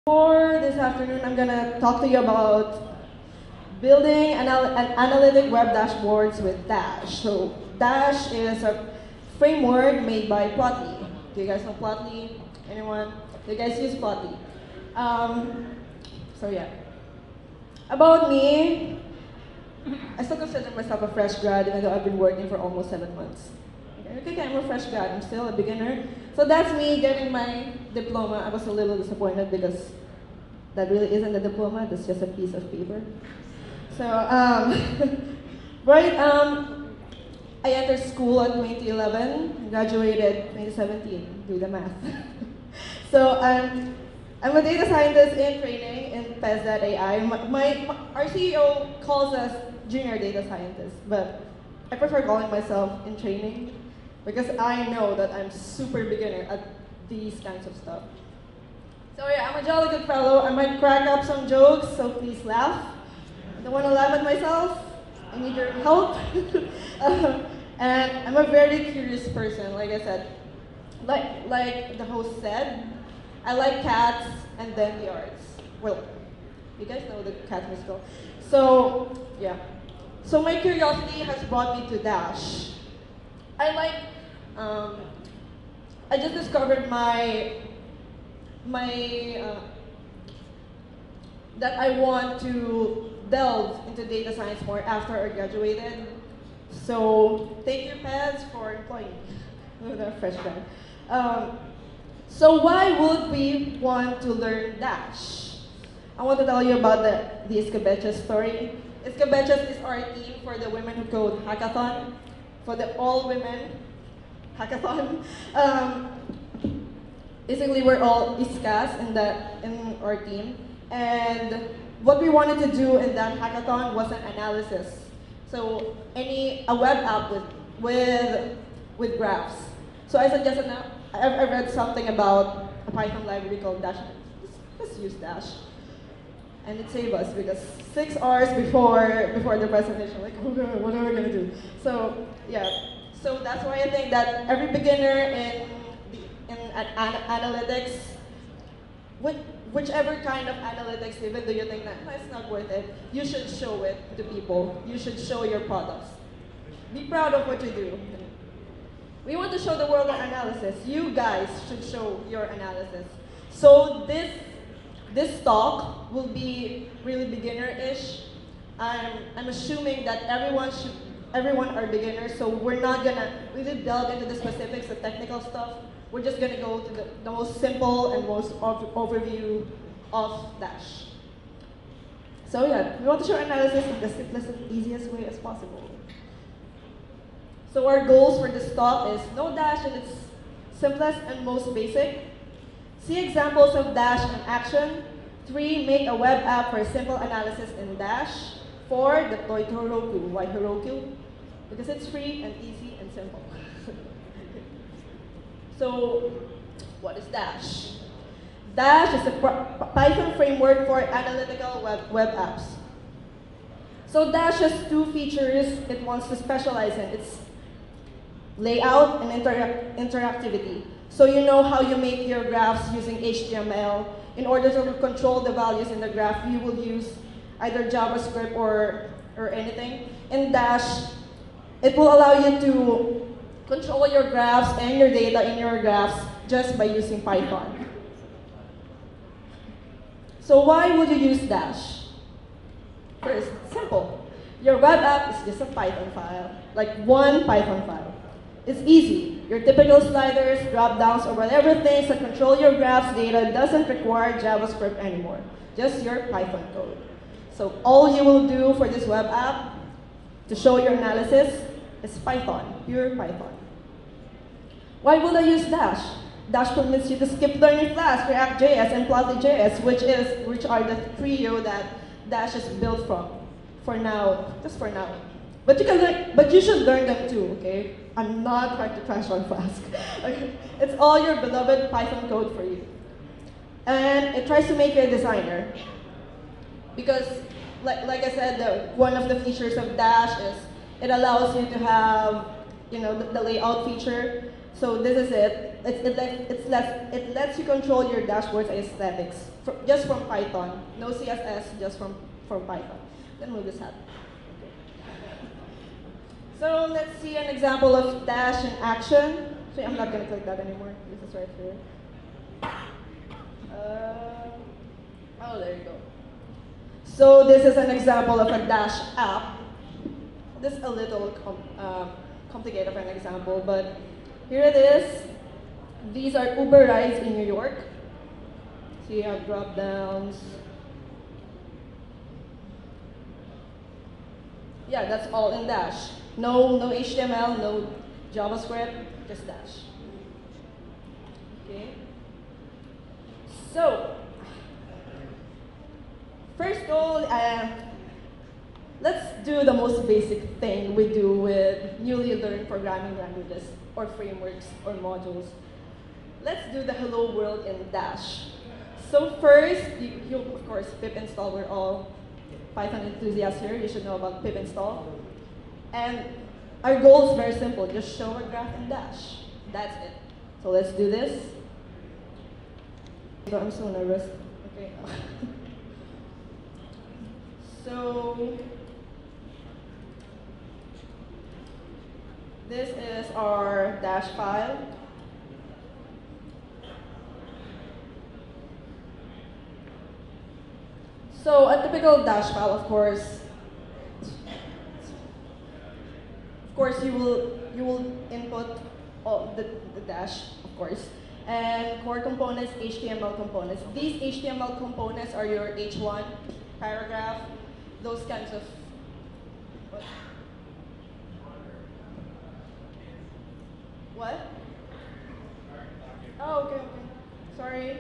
For this afternoon, I'm gonna talk to you about building analytic web dashboards with Dash. So Dash is a framework made by Plotly. Do you guys know Plotly? Anyone? Do you guys use Plotly? So yeah. About me, I still consider myself a fresh grad even though I've been working for almost 7 months. Okay, I'm a fresh grad, I'm still a beginner. So that's me getting my diploma. I was a little disappointed because that really isn't a diploma, that's just a piece of paper. So, right, I entered school in 2011, graduated 2017, do the math. So, I'm a data scientist in training in PES.ai. Our CEO calls us junior data scientists, but I prefer calling myself in training because I know that I'm super beginner at these kinds of stuff. So yeah, I'm a jolly good fellow. I might crack up some jokes, so please laugh. I don't want to laugh at myself. I need your help. And I'm a very curious person, like I said. Like the host said, I like cats and then the arts. Well, you guys know the cat musical. So yeah. So my curiosity has brought me to Dash. I just discovered that I want to delve into data science more after I graduated. So thank you, PES, for employing me. I'm a fresh grad. So why would we want to learn Dash? I want to tell you about the Escabeches story. Escabeches is our team for the Women Who Code hackathon, for the all-women hackathon. Basically, we're all iskas in our team, and what we wanted to do in that hackathon was an analysis. So a web app with graphs. So I suggested I read something about a Python library called Dash. Let's use Dash, and it saved us because 6 hours before the presentation, like, oh god, what are we gonna do? So yeah, so that's why I think that every beginner in analytics, whichever kind of analytics, even though you think that it's not worth it, you should show it to people. You should show your products. Be proud of what you do. We want to show the world our analysis. You guys should show your analysis. So this talk will be really beginner-ish. I'm assuming that everyone are beginners, so we're not gonna really delve into the specifics of technical stuff. We're just gonna go to the most simple and most overview of Dash. So yeah, we want to show analysis in the simplest and easiest way as possible. So our goals for this talk is know Dash in its simplest and most basic. See examples of Dash in action. 3, make a web app for simple analysis in Dash. 4, deploy to Heroku. Why Heroku? Because it's free and easy and simple. So, what is Dash? Dash is a Python framework for analytical web apps. So Dash has 2 features it wants to specialize in. It's layout and interactivity. So you know how you make your graphs using HTML. In order to control the values in the graph, you will use either JavaScript or anything. In Dash, it will allow you to control your graphs and your data in your graphs just by using Python. So why would you use Dash? First, simple. Your web app is just a Python file, like one Python file. It's easy. Your typical sliders, drop-downs, or whatever things that control your graph's data doesn't require JavaScript anymore, just your Python code. So all you will do for this web app to show your analysis is Python, pure Python. Why would I use Dash? Dash permits you to skip learning Flask, React.js, and Plotly.js, which are the trio that Dash is built from. For now, just for now. But you should learn them too, okay? I'm not trying to trash on Flask. Okay? It's all your beloved Python code for you. And it tries to make you a designer. Because, like I said, one of the features of Dash is it allows you to have, the layout feature. So this is it. it lets you control your dashboard's aesthetics just from Python. No CSS, just from Python. Then move this hat. So let's see an example of dash in action. So I'm not going to click that anymore. This is right here. Oh, there you go. So this is an example of a dash app. This is a little complicated for an example, but here it is. These are Uber rides in New York. So you have drop downs. Yeah, that's all in Dash. No HTML, no JavaScript, just Dash. Okay. So, first goal, let's do the most basic thing we do with newly learned programming languages or frameworks or modules. Let's do the hello world in Dash. So first, you of course pip install. We're all Python enthusiasts here. You should know about pip install. And our goal is very simple. Just show a graph in Dash. That's it. So let's do this. So I'm so nervous. Okay. So this is our Dash file. So a typical Dash file, of course, you will input all the Dash, of course, and core components, HTML components. These HTML components are your H1 paragraph, those kinds of. What? Oh, okay. Sorry.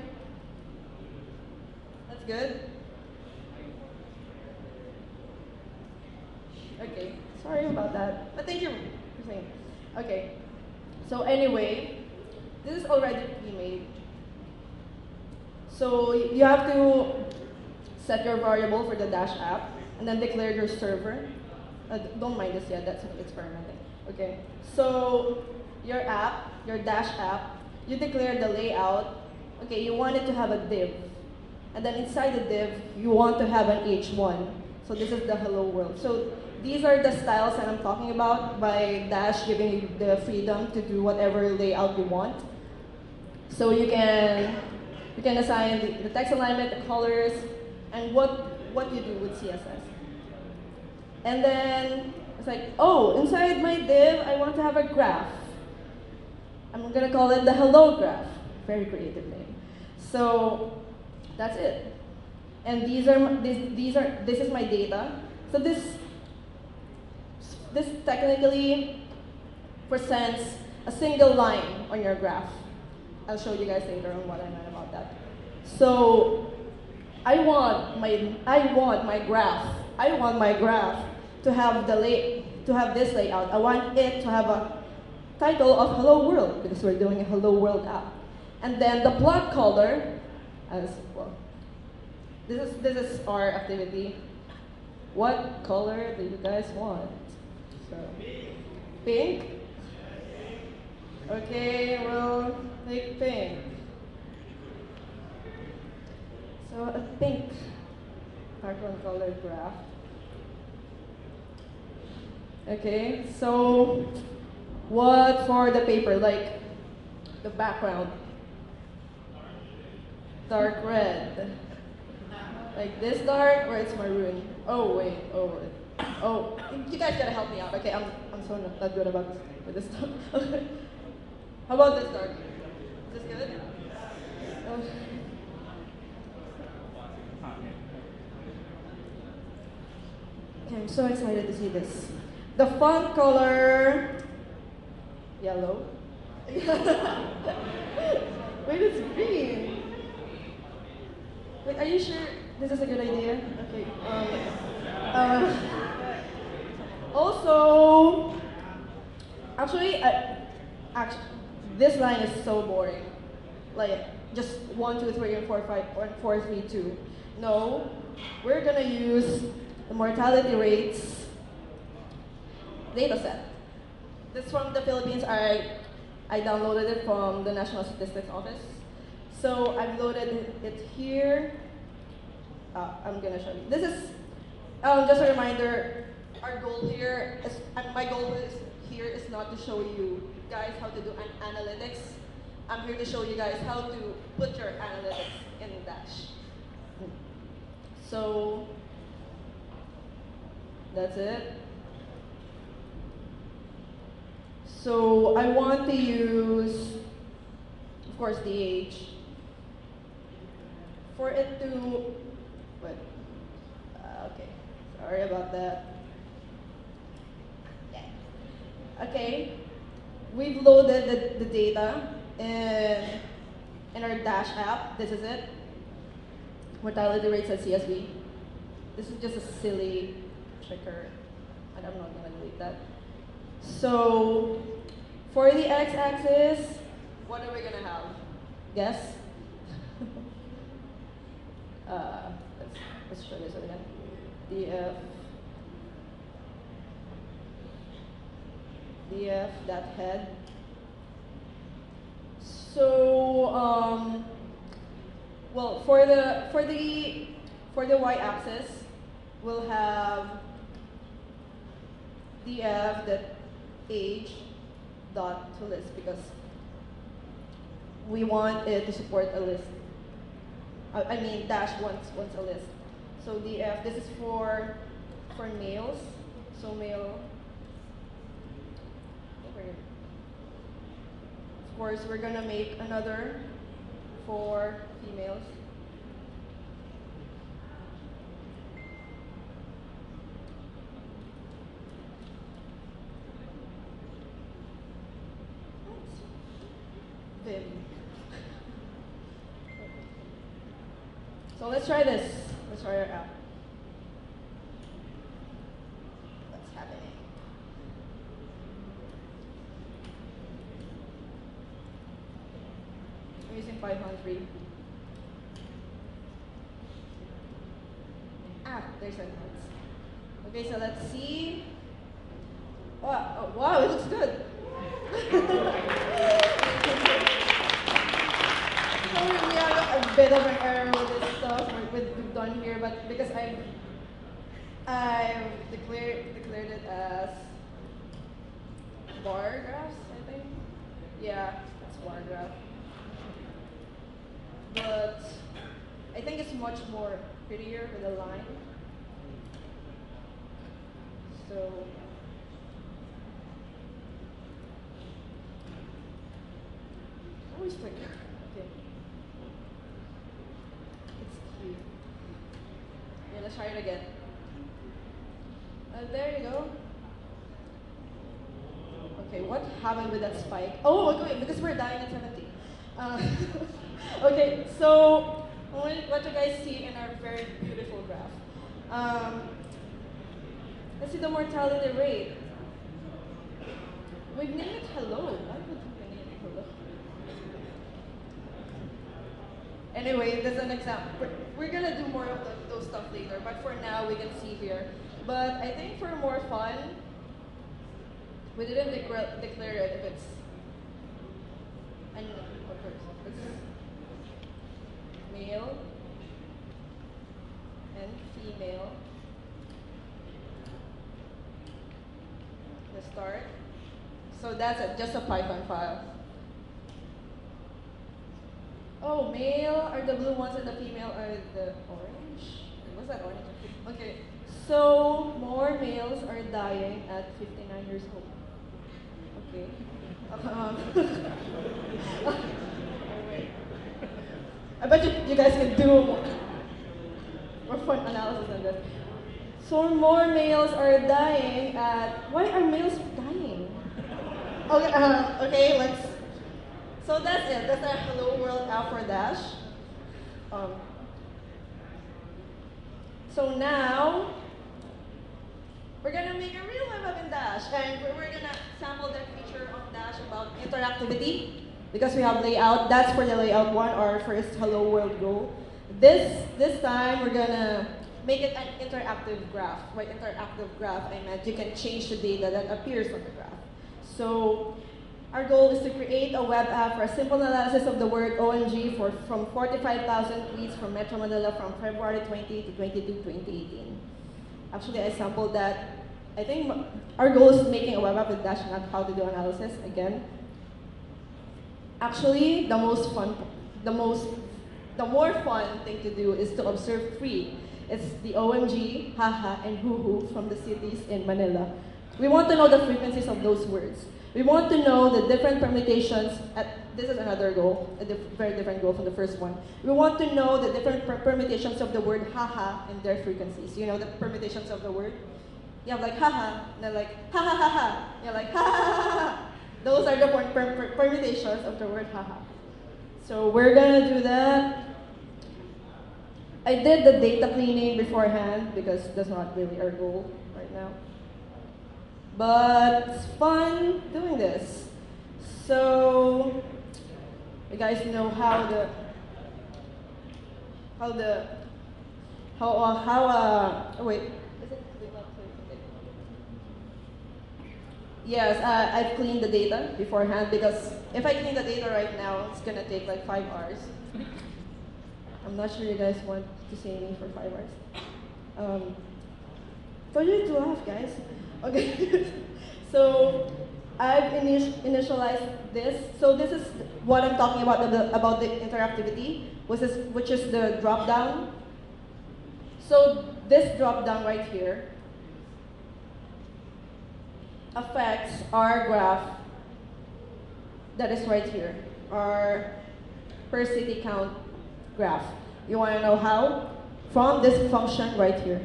That's good. Okay, sorry about that, but thank you for saying. Okay, so anyway, this is already pre-made. So you have to set your variable for the Dash app, and then declare your server. Don't mind this yet, that's experimenting. Okay, so your app, your Dash app, you declare the layout. Okay, you want it to have a div. And then inside the div, you want to have an H1. So this is the hello world. So these are the styles that I'm talking about by Dash giving you the freedom to do whatever layout you want. So you can assign the text alignment, the colors, and what you do with CSS. And then it's like, oh, inside my div, I want to have a graph. I'm gonna call it the hello graph. Very creative name. So that's it. And this is my data. So this technically presents a single line on your graph. I'll show you guys later on what I meant about that. So I want my graph to have this layout. I want it to have a title of hello world because we're doing a hello world app. And then the plot color as well. This is our activity. What color do you guys want? So, pink? Okay, we'll make pink. So a pink background color graph. Okay, so what for the paper? Like the background. Dark red. Like this dark or it's maroon? Oh wait, oh, you guys gotta help me out. Okay, I'm so not good about this, with this stuff. How about this dark? Is this good? Okay, I'm so excited to see this. The font color, yellow. Wait, it's green. Wait, are you sure this is a good idea? Okay. Also, actually, this line is so boring. Like, just 1, 2, 3, and 4, 5, or 4, 3, 2. No, we're gonna use the mortality rates dataset. This from the Philippines. I downloaded it from the National Statistics Office. So I've loaded it here. I'm gonna show you. This is just a reminder. Our goal here is, my goal here is not to show you guys how to do analytics. I'm here to show you guys how to put your analytics in Dash. So that's it. So I want to use, of course, the age. For it to, wait, okay, sorry about that. Yeah. Okay, we've loaded the data in our Dash app. This is it. Mortality rates at CSV. This is just a silly checker, and I'm not going to delete that. So for the x-axis, what are we going to have? Guess? Let's show this again. df that head. So well, for the y-axis, we'll have df that age dot to list, because we want it to support a list. I mean, Dash wants a list. So df, this is for males. So male. Of course, we're gonna make another for females. Vim. So let's try this. Let's try our app. What's happening? I'm using PyCon 3. There's a notes. Okay, so let's see. Oh, wow, it looks good. So we have a bit of an error with this stuff we've done here, but because I've declared it as bar graphs, I think. Yeah, it's bar graph. But I think it's much more prettier with a line. So always click. Okay. It's cute. Yeah, let's try it again. There you go. Okay, what happened with that spike? Oh, okay, because we're dying at 70. Okay, so what you guys see in our very beautiful graph. Let's see the mortality rate. We've named it hello. Why would we name it hello? Anyway, there's an example. We're gonna do more of those stuff later, but for now we can see here. But I think for more fun, we didn't declare it if it's male and female. The start. So that's it, just a PyCon file. Oh, male are the blue ones and the female are the orange. What's that orange? Okay, so more males are dying at 59 years old. Okay. I bet you guys can do more fun analysis than this. So more males are dying at, why are males dying? Okay, okay, let's, so that's it. That's our Hello World app for Dash. So now, we're gonna make a real web app in Dash, and we're gonna sample that feature of Dash about interactivity, because we have layout. That's for the layout one, our first Hello World goal. This time, we're gonna make it an interactive graph. By interactive graph, I meant you can change the data that appears on the graph. So Our goal is to create a web app for a simple analysis of the word OMG from 45,000 tweets from Metro Manila from February 20 to 22, 2018. Actually, I sampled that. I think our goal is making a web app with Dash, not how to do analysis again. Actually, the more fun thing to do is to observe three. It's the OMG, haha, and hoo-hoo from the cities in Manila. We want to know the frequencies of those words. We want to know the different permutations. This is another goal, a very different goal from the first one. We want to know the different permutations of the word haha and their frequencies. You know the permutations of the word? You have like haha, and they're like ha ha ha ha. You're like ha ha ha ha. Those are the permutations of the word haha. So we're gonna do that. I did the data cleaning beforehand because that's not really our goal right now. But it's fun doing this. So you guys know wait. Yes, I've cleaned the data beforehand because if I clean the data right now, it's gonna take like 5 hours. I'm not sure you guys want to see me for 5 hours. For you to laugh, guys. Okay. So I've initialized this. So this is what I'm talking about the interactivity, which is the drop down. So this drop down right here affects our graph that is right here, our per city count graph. You want to know how? From this function right here.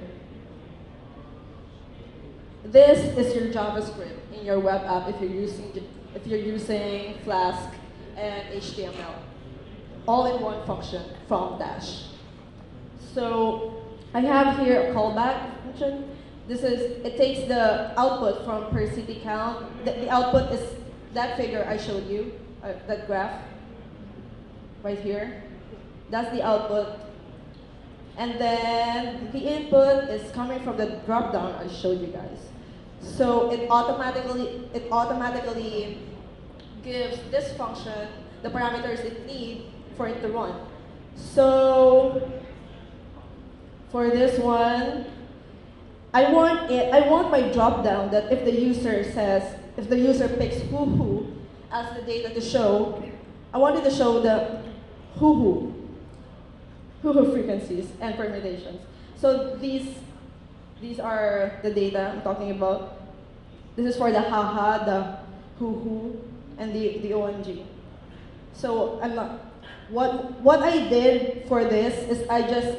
This is your JavaScript in your web app if you're using Flask and HTML, all in one function from Dash. So I have here a callback function. It takes the output from per city count. The output is that figure I showed you, that graph right here. That's the output. And then the input is coming from the drop down I showed you guys. So it automatically gives this function the parameters it needs for it to run. So for this one, I want my drop down that if the user picks hoo-hoo as the data to show, I want it to show the hoo-hoo frequencies and permutations. So these are the data I'm talking about. This is for the haha, the hoo-hoo, and the OMG. So what I did for this is I just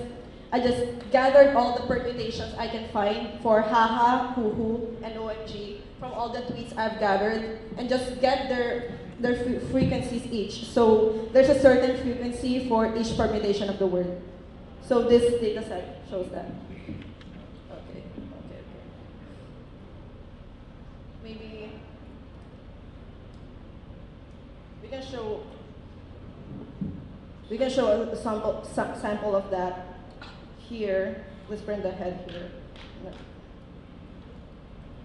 gathered all the permutations I can find for haha, hoo-hoo, and OMG from all the tweets I've gathered and just get their frequencies each. So there's a certain frequency for each permutation of the word. So this data set shows that. Okay. Maybe we can show a sample of that here. Let's bring the head here.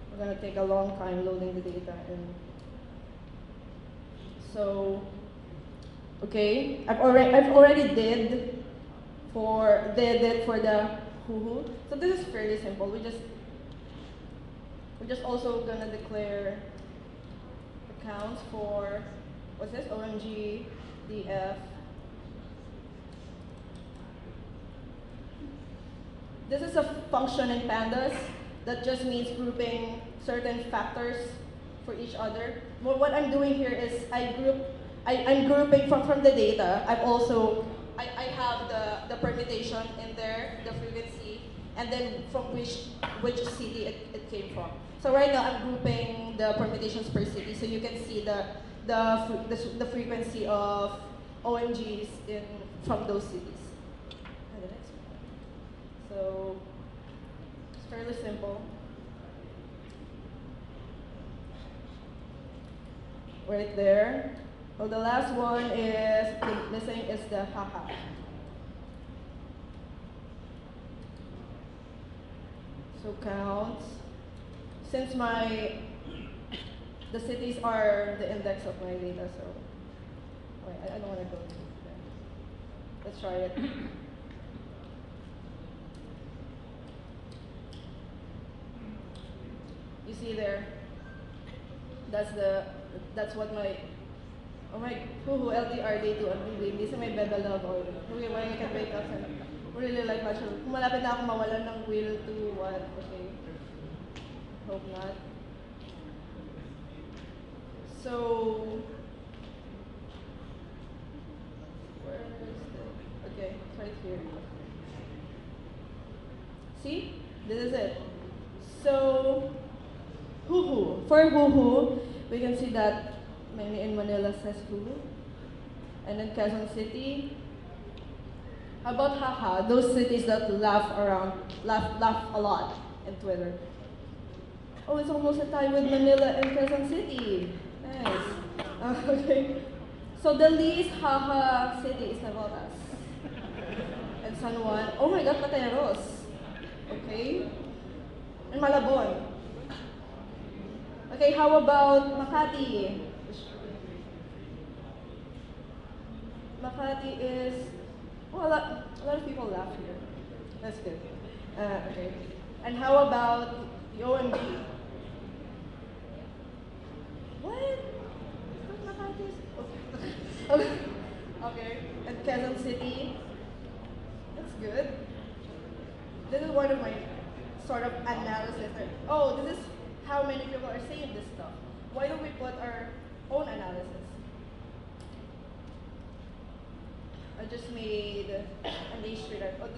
We're gonna take a long time loading the data in. So, okay, I've already did for the hoo-hoo. So this is fairly simple. We're just also gonna declare accounts for what's this? OMG, DF. This is a function in pandas that just means grouping certain factors for each other. What I'm doing here is I'm grouping from the data. I have the permutation in there, the frequency, and then from which city it came from. So right now I'm grouping the permutations per city, so you can see the frequency of OMGs from those cities. And the next one. So it's fairly simple. Right there. So the last one is missing is the haha. So counts. Since my the cities are the index of my data, so wait, I don't want to go there. Let's try it. You see there, that's what my, oh my, who LDR day to hindi sa may beda love or okay, when I can wake up and really like much. Kung malapit na ako mawalan ng will to what, okay. Hope not. So, where is the, okay, it's right here. See, this is it. So, hoo-hoo. For hoo-hoo, we can see that many in Manila says hoo-hoo. And then Quezon City. How about haha? Those cities that laugh a lot in Twitter. Oh, it's almost a tie with Manila and Quezon City. Nice. Okay. So the least haha city is Navotas. And San Juan. Oh my God, Pateros. Okay. And Malabon. Okay, how about Makati? Makati is, well, a lot of people laugh here. That's good. Okay. And how about the OMG? What? Makati is, okay. Okay. And Quezon City. That's good. This is one of my sort of analysis. Oh, this is how many people are saying this stuff. Why don't we put our own analysis? I just made an H3. Oh,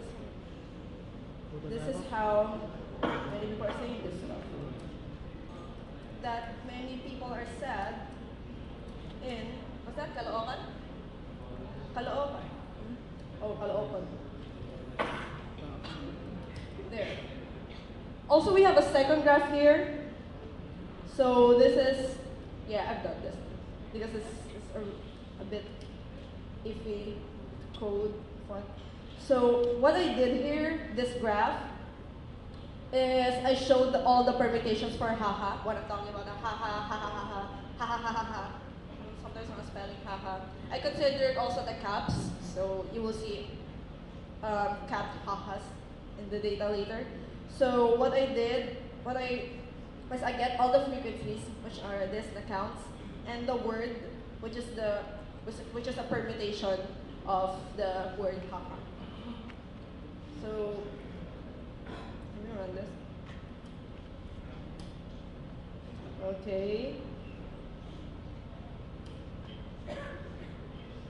this is how many people are saying this stuff. That many people are sad in, what's that, Caloocan? Caloocan. Oh, Caloocan. There. Also, we have a second graph here. So this is, yeah, I've done this because it's a bit iffy code font. So what I did here, this graph, is I showed all the permutations for haha. What I'm talking about, haha, ha ha ha ha ha ha ha ha ha. Sometimes I'm spelling haha. I considered also the caps, so you will see capped hahas in the data later. So what I did, was I get all the frequencies, which are this, the counts, and the word, which is a permutation of the word haha. So let me run this. Okay.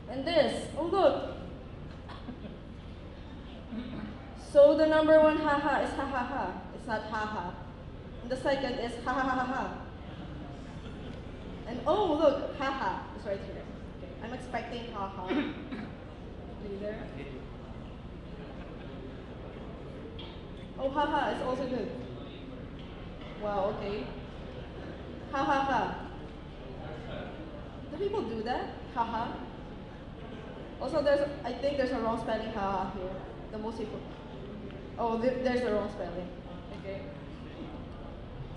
And this, oh look. So the number one haha is ha ha ha. It's not haha. And the second is ha ha ha ha ha. And oh look, haha is right here. Okay. I'm expecting haha. There. Oh haha is also good. Wow, okay. Ha ha ha. Do people do that? Haha. Also, I think there's a wrong spelling haha here. The most people. Oh, there's the wrong spelling. Okay.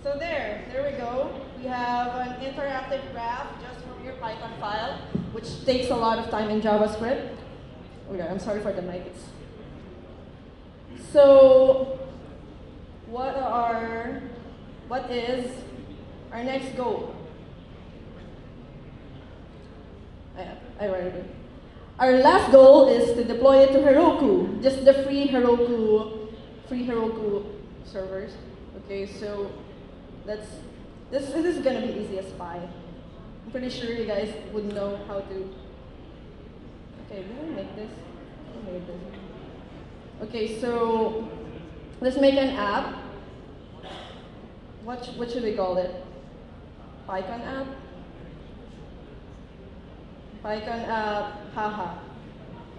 So there we go. We have an interactive graph just from your PyCon file, which takes a lot of time in JavaScript. Okay, I'm sorry for the mic. So, what is our next goal? I wrote it. Our last goal is to deploy it to Heroku, just the free Heroku servers. Okay, so this is gonna be easy as pie. I'm pretty sure you guys would know how to. Okay, did I make this? I made this. Okay, so let's make an app. What should we call it? PyCon app? PyCon app, haha.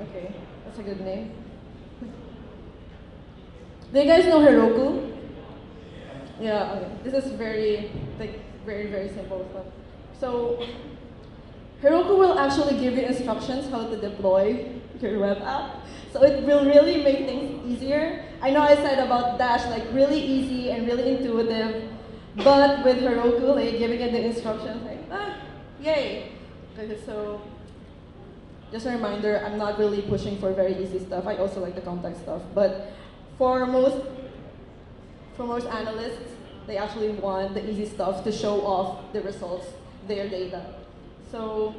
Okay, that's a good name. Do you guys know Heroku? Yeah, okay. This is very simple stuff. So, Heroku will actually give you instructions how to deploy your web app. So it will really make things easier. I know I said about Dash, like really easy and really intuitive, but with Heroku, like giving it the instructions, like, yay. Okay, so just a reminder, I'm not really pushing for very easy stuff. I also like the complex stuff, but for most analysts, they actually want the easy stuff to show off the results, their data. So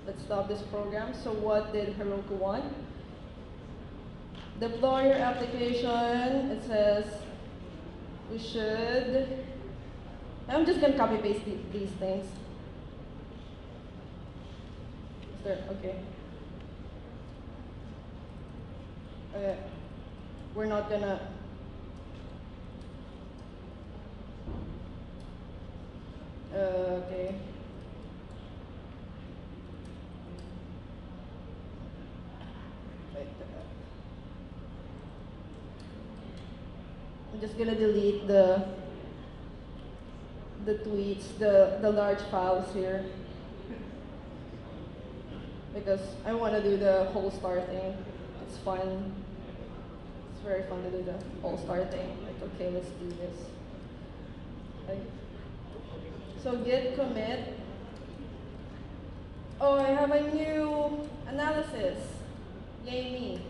let's stop this program. So what did Heroku want? Deploy your application. It says we should. I'm just gonna copy paste these things. Is there, okay. We're not gonna. Okay. I'm just gonna delete the tweets, the large files here, because I want to do the whole star thing. It's fun. It's very fun to do the whole star thing. Like, okay, let's do this. Okay. So git commit. Oh, I have a new analysis. Yay me.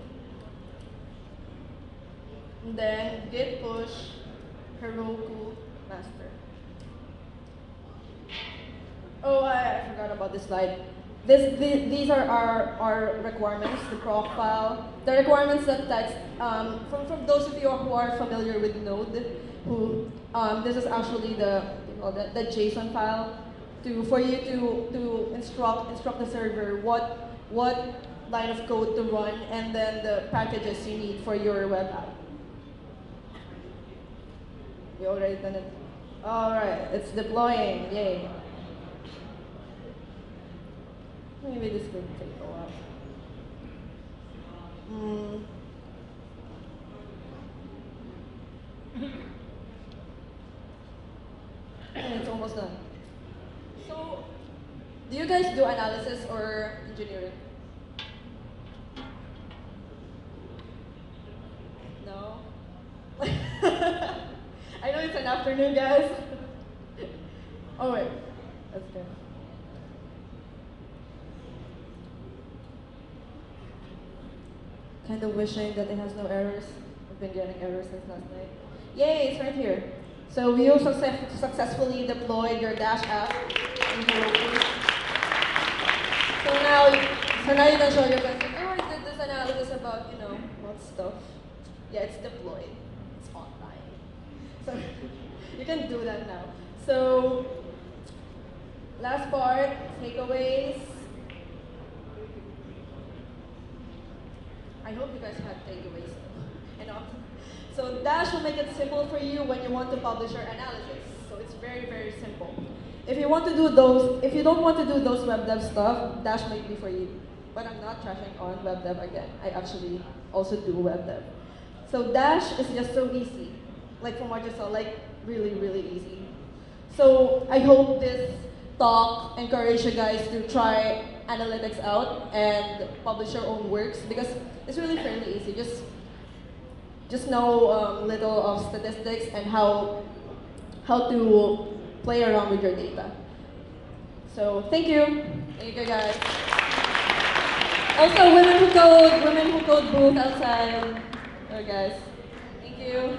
And then git push Heroku master. Oh, I forgot about this slide. These are our requirements, the proc file. The requirements that text, from those of you who are familiar with Node, this is actually the JSON file for you to instruct the server what line of code to run, and then the packages you need for your web app. We already done it. All right, it's deploying. Yay. Maybe this could take a while. And it's almost done. So, do you guys do analysis or engineering? No? I know it's an afternoon, guys. Oh wait, that's good. Kind of wishing that it has no errors. I've been getting errors since last night. Yay, it's right here. So you successfully deployed your Dash app in Heroku. So now you can show your friends, like, oh, I did this analysis about, what stuff. Yeah, it's deployed. It's online. So you can do that now. So last part, takeaways. I hope you guys have takeaways. So Dash will make it simple for you when you want to publish your analysis. So it's very, very simple. If you don't want to do those web dev stuff, Dash might be for you. But I'm not trashing on web dev again. I actually also do web dev. So Dash is just so easy. Like from what you saw, like really, really easy. So I hope this talk encouraged you guys to try analytics out and publish your own works, because it's really fairly easy. Just know little of statistics and how to play around with your data. So thank you guys. Also, women who code booth outside. There, guys. Thank you.